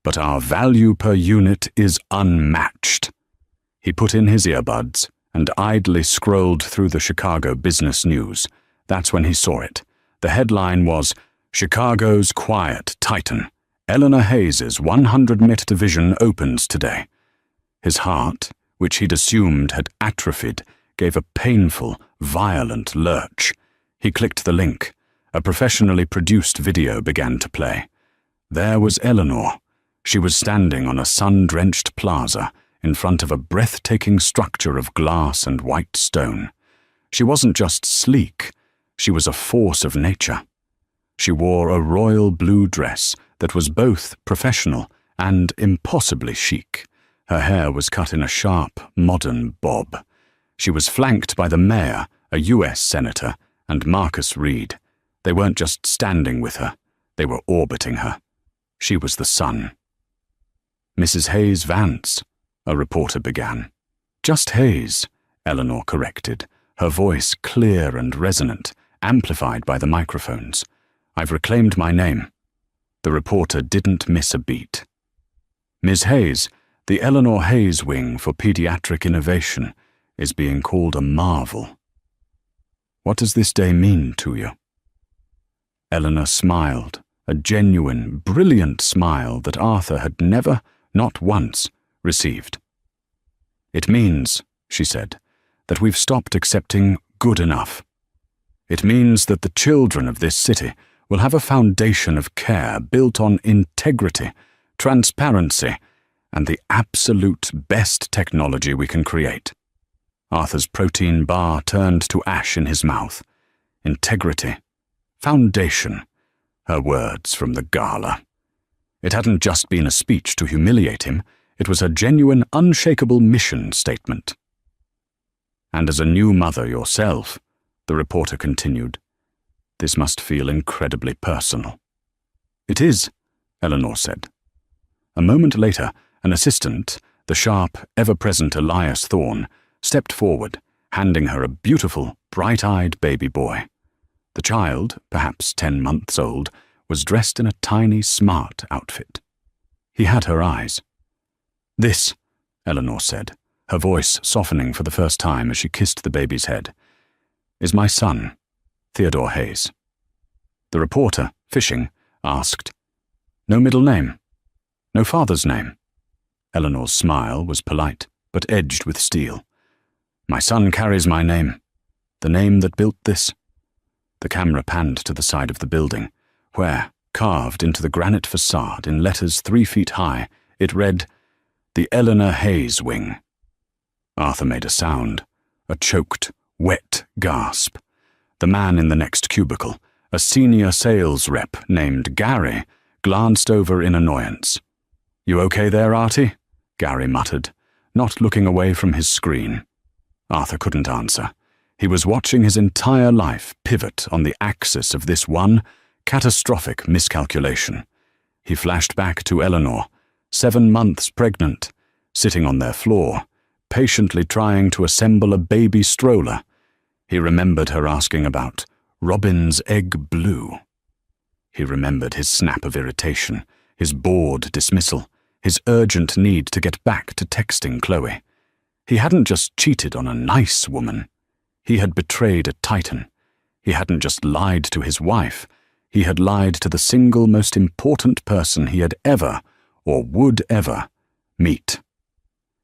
but our value per unit is unmatched. He put in his earbuds and idly scrolled through the Chicago Business News. That's when he saw it. The headline was, "Chicago's Quiet Titan. Eleanor Hayes's 100-MIT division opens today." His heart, which he'd assumed had atrophied, gave a painful, violent lurch. He clicked the link. A professionally produced video began to play. There was Eleanor. She was standing on a sun-drenched plaza in front of a breathtaking structure of glass and white stone. She wasn't just sleek, she was a force of nature. She wore a royal blue dress that was both professional and impossibly chic. Her hair was cut in a sharp, modern bob. She was flanked by the mayor, a U.S. senator, and Marcus Reed. They weren't just standing with her, they were orbiting her. She was the sun. "Mrs. Hayes Vance," a reporter began. "Just Hayes," Eleanor corrected, her voice clear and resonant, amplified by the microphones. "I've reclaimed my name." The reporter didn't miss a beat. "Ms. Hayes, the Eleanor Hayes Wing for Pediatric Innovation is being called a marvel. What does this day mean to you?" Eleanor smiled, a genuine, brilliant smile that Arthur had never, not once, received. "It means," she said, "that we've stopped accepting good enough. It means that the children of this city will have a foundation of care built on integrity, transparency, and the absolute best technology we can create." Arthur's protein bar turned to ash in his mouth. Integrity. Foundation. Her words from the Gala. It hadn't just been a speech to humiliate him, it was a genuine, unshakable mission statement. "And as a new mother yourself," the reporter continued, "this must feel incredibly personal." "It is," Eleanor said. A moment later, an assistant, the sharp, ever-present Elias Thorne, stepped forward, handing her a beautiful, bright-eyed baby boy. The child, perhaps 10 months old, was dressed in a tiny, smart outfit. He had her eyes. "This," Eleanor said, her voice softening for the first time as she kissed the baby's head, "is my son, Theodore Hayes." The reporter, fishing, asked, "No middle name? No father's name?" Eleanor's smile was polite, but edged with steel. "My son carries my name, the name that built this." The camera panned to the side of the building, where, carved into the granite facade in letters 3 feet high, it read, "The Eleanor Hayes Wing." Arthur made a sound, a choked, wet gasp. The man in the next cubicle, a senior sales rep named Gary, glanced over in annoyance. "You okay there, Artie?" Gary muttered, not looking away from his screen. Arthur couldn't answer. He was watching his entire life pivot on the axis of this one catastrophic miscalculation. He flashed back to Eleanor, 7 months pregnant, sitting on their floor, patiently trying to assemble a baby stroller. He remembered her asking about Robin's egg blue. He remembered his snap of irritation, his bored dismissal, his urgent need to get back to texting Chloe. He hadn't just cheated on a nice woman. He had betrayed a titan. He hadn't just lied to his wife. He had lied to the single most important person he had ever, or would ever, meet.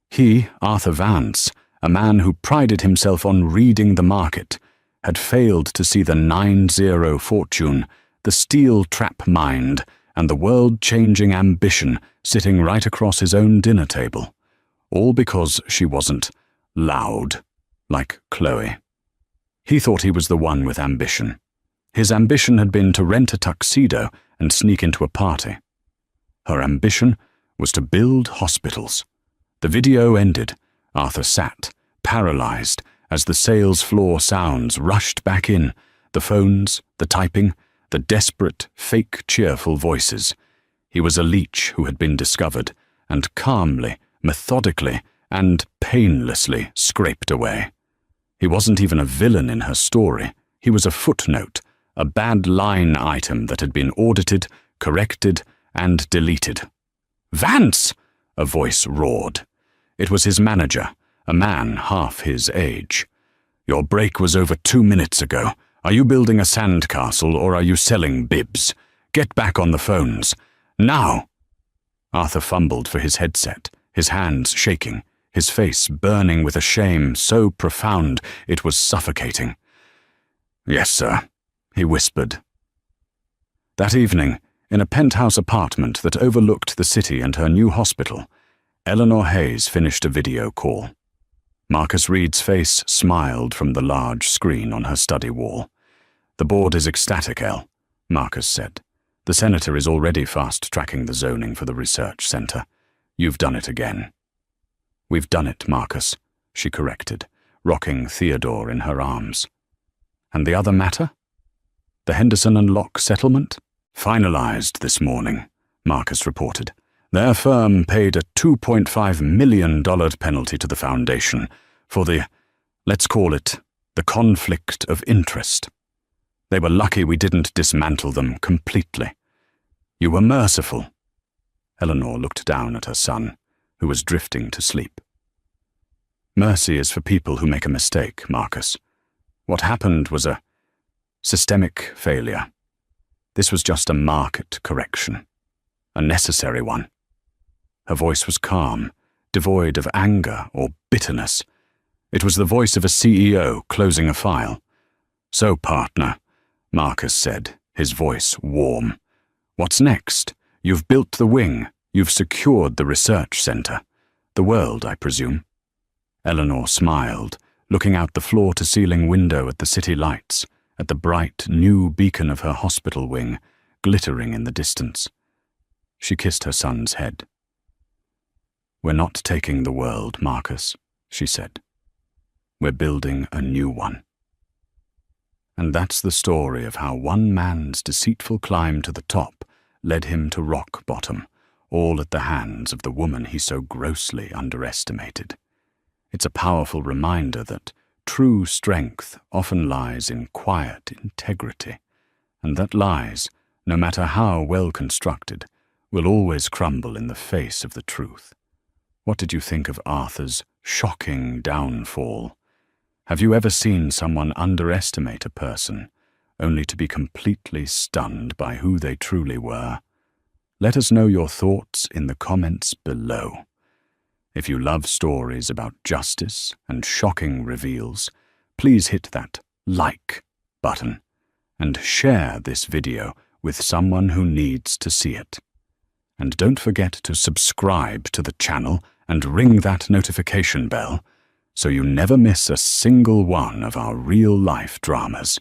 He, Arthur Vance, a man who prided himself on reading the market, had failed to see the 9-0 fortune, the steel trap mind, and the world-changing ambition sitting right across his own dinner table. all because she wasn't loud like Chloe. He thought he was the one with ambition. His ambition had been to rent a tuxedo and sneak into a party. Her ambition was to build hospitals. The video ended. Arthur sat, paralyzed, as the sales floor sounds rushed back in, the phones, the typing, the desperate, fake cheerful voices. He was a leech who had been discovered, and calmly, methodically, and painlessly scraped away. He wasn't even a villain in her story. He was a footnote, a bad line item that had been audited, corrected, and deleted. "Vance!" a voice roared. It was his manager, a man half his age. "Your break was over 2 minutes ago. Are you building a sandcastle or are you selling bibs? Get back on the phones. Now!" Arthur fumbled for his headset, his hands shaking, his face burning with a shame so profound it was suffocating. "Yes, sir," he whispered. That evening, in a penthouse apartment that overlooked the city and her new hospital, Eleanor Hayes finished a video call. Marcus Reed's face smiled from the large screen on her study wall. "The board is ecstatic, Elle," Marcus said. "The senator is already fast-tracking the zoning for the research center. You've done it again." "We've done it, Marcus," she corrected, rocking Theodore in her arms. "And the other matter? The Henderson and Locke settlement?" "Finalized this morning," Marcus reported. "Their firm paid a $2.5 million penalty to the foundation for let's call it, the conflict of interest. They were lucky we didn't dismantle them completely. You were merciful." Eleanor looked down at her son, who was drifting to sleep. "Mercy is for people who make a mistake, Marcus. What happened was a systemic failure. This was just a market correction, a necessary one." Her voice was calm, devoid of anger or bitterness. It was the voice of a CEO closing a file. "So, partner," Marcus said, his voice warm. "What's next? You've built the wing. You've secured the research center. The world, I presume." Eleanor smiled, looking out the floor-to-ceiling window at the city lights, at the bright, new beacon of her hospital wing, glittering in the distance. She kissed her son's head. "We're not taking the world, Marcus," she said. "We're building a new one." And that's the story of how one man's deceitful climb to the top led him to rock bottom, all at the hands of the woman he so grossly underestimated. It's a powerful reminder that true strength often lies in quiet integrity, and that lies, no matter how well constructed, will always crumble in the face of the truth. What did you think of Arthur's shocking downfall? Have you ever seen someone underestimate a person, only to be completely stunned by who they truly were? Let us know your thoughts in the comments below. If you love stories about justice and shocking reveals, please hit that like button and share this video with someone who needs to see it. And don't forget to subscribe to the channel and ring that notification bell so you never miss a single one of our real-life dramas.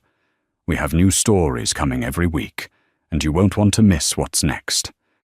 We have new stories coming every week, and you won't want to miss what's next.